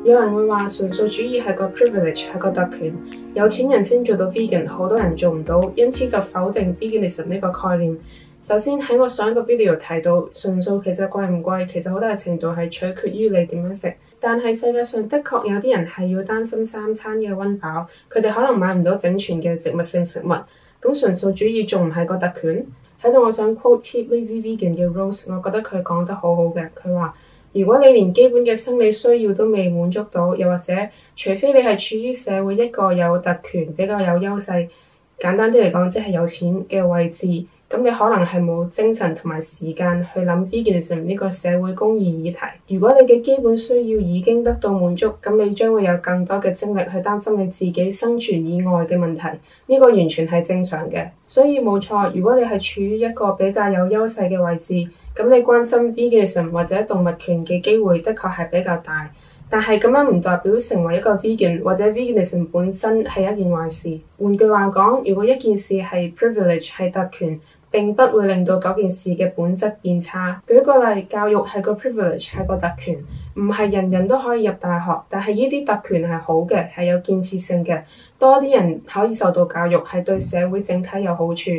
有人會話純素主義係個 privilege， 係個特權，有錢人先做到 vegan， 好多人做唔到，因此就否定 veganism 呢個概念。首先喺我上一個 video 提到，純素其實貴唔貴，其實好大程度係取決於你點樣食。但係世界上的確有啲人係要擔心三餐嘅溫飽，佢哋可能買唔到整全嘅植物性食物。咁純素主義仲唔係個特權？喺度我想 quote Keep Lazy Vegan 嘅 Rose， 我覺得佢講得好好嘅。佢話：如果你連基本嘅生理需要都未滿足到，又或者除非你係處於社會一個有特權、比較有優勢，簡單啲嚟講，即係有錢嘅位置，咁你可能係冇精神同埋時間去諗 veganism 呢個社會公義議題。如果你嘅基本需要已經得到滿足，咁你將會有更多嘅精力去擔心你自己生存以外嘅問題。呢個完全係正常嘅。所以冇錯，如果你係處於一個比較有優勢嘅位置，咁你關心 veganism 或者動物權嘅機會的確係比較大。但係咁樣唔代表成為一個 vegan 或者 veganism 本身係一件壞事。換句話講，如果一件事係 privilege 係特權，並不會令到嗰件事嘅本質變差。舉個例，教育係個 privilege 係個特權，唔係人人都可以入大學，但係呢啲特權係好嘅，係有建設性嘅。多啲人可以受到教育係對社會整體有好處。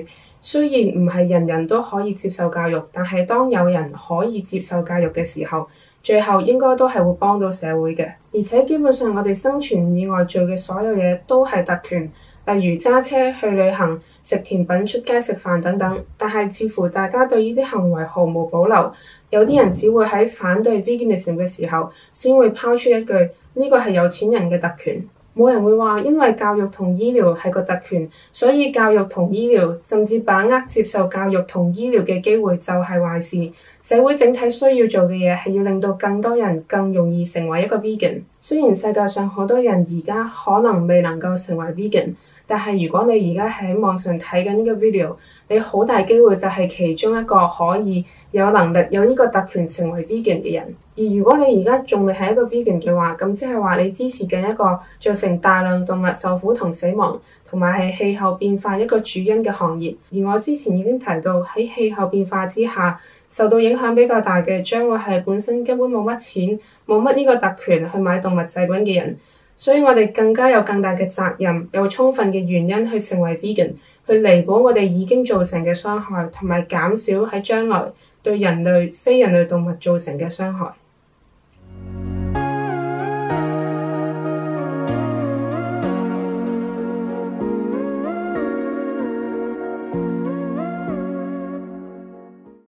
雖然唔係人人都可以接受教育，但係當有人可以接受教育嘅時候，最後應該都係會幫到社會嘅。而且基本上我哋生存以外做嘅所有嘢都係特權，例如揸車去旅行、食甜品、出街食飯等等。但係似乎大家對呢啲行為毫無保留，有啲人只會喺反對 veganism 嘅時候先會拋出一句：呢個係有錢人嘅特權。冇人會話因為教育同醫療係個特權，所以教育同醫療甚至把握接受教育同醫療嘅機會就係壞事。社會整體需要做嘅嘢係要令到更多人更容易成為一個 vegan。雖然世界上好多人而家可能未能夠成為 vegan，但係如果你而家喺網上睇緊呢個 video， 你好大機會就係其中一個可以有能力有呢個特權成為 vegan 嘅人。而如果你而家仲未係一個 vegan 嘅話，咁即係話你支持緊一個造成大量動物受苦同死亡，同埋係氣候變化一個主因嘅行業。而我之前已經提到，喺氣候變化之下，受到影響比較大嘅將會係本身根本冇乜錢、冇乜呢個特權去買動物製品嘅人。所以我哋更加有更大嘅責任，有充分嘅原因去成為 vegan， 去彌補我哋已經造成嘅傷害，同埋減少喺將來對人類、非人類動物造成嘅傷害。